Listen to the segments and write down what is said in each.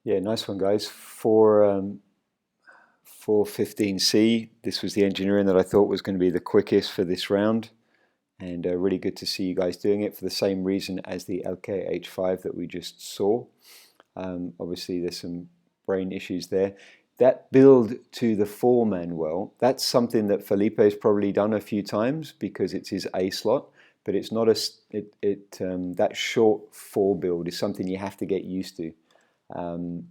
Yeah, nice one, guys. For 15C, this was the engineering that I thought was going to be the quickest for this round, and really good to see you guys doing it for the same reason as the LKH5 that we just saw. Obviously, there's some brain issues there. That build to the 4 Manuel, that's something that Felipe has probably done a few times because it's his A slot, but it's not that short 4 build is something you have to get used to. Um,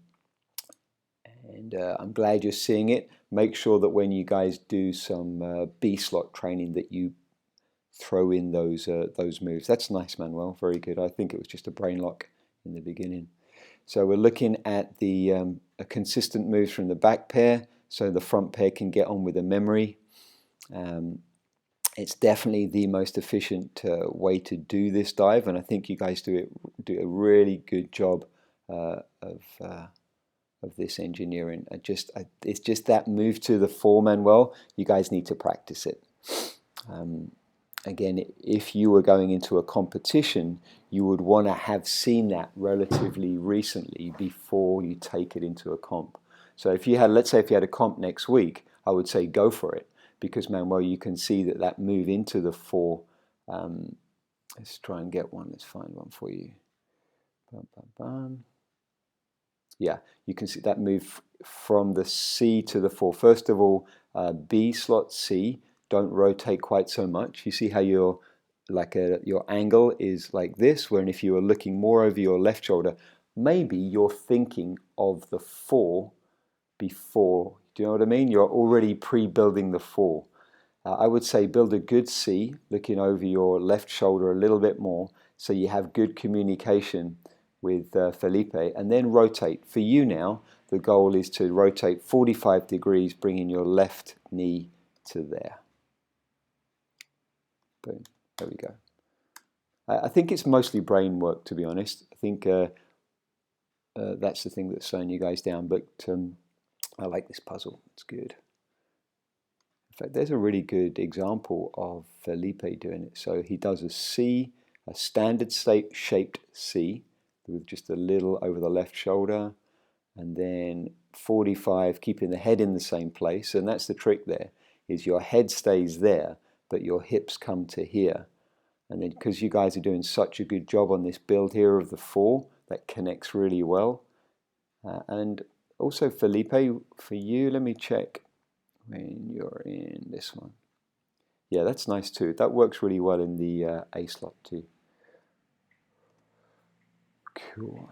and I'm glad you're seeing it. Make sure that when you guys do some B slot training that you throw in those moves. That's nice, Manuel. Very good. I think it was just a brain lock in the beginning. So we're looking at the a consistent moves from the back pair, so the front pair can get on with the memory. It's definitely the most efficient way to do this dive, and I think you guys do a really good job uh, of. Uh, of this engineering. It's just that move to the 4 Manuel. You guys need to practice it. Um, Again, if you were going into a competition, you would want to have seen that relatively recently before you take it into a comp. So if you had, let's say if you had a comp next week, I would say go for it because Manuel, you can see that move into the 4. Let's try and get one. Let's find one for you. Bum, bum, bum. Yeah, you can see that move from the C to the 4. First of all, B slot C, don't rotate quite so much. You see how your your angle is like this, where if you were looking more over your left shoulder, maybe you're thinking of the 4 before. Do you know what I mean? You're already pre-building the 4. I would say build a good C, looking over your left shoulder a little bit more, so you have good communication with Felipe, and then rotate. For you now, the goal is to rotate 45 degrees, bringing your left knee to there. Boom. There we go. I think it's mostly brain work, to be honest. I think that's the thing that's slowing you guys down, but I like this puzzle. It's good. In fact, there's a really good example of Felipe doing it. So he does a C, a standard shaped C, with just a little over the left shoulder, and then 45, keeping the head in the same place. And that's the trick there, is your head stays there, but your hips come to here. And then because you guys are doing such a good job on this build here of the 4, that connects really well. And also Felipe, for you, let me check when you're in this one. Yeah, that's nice too. That works really well in the A slot too. Cool.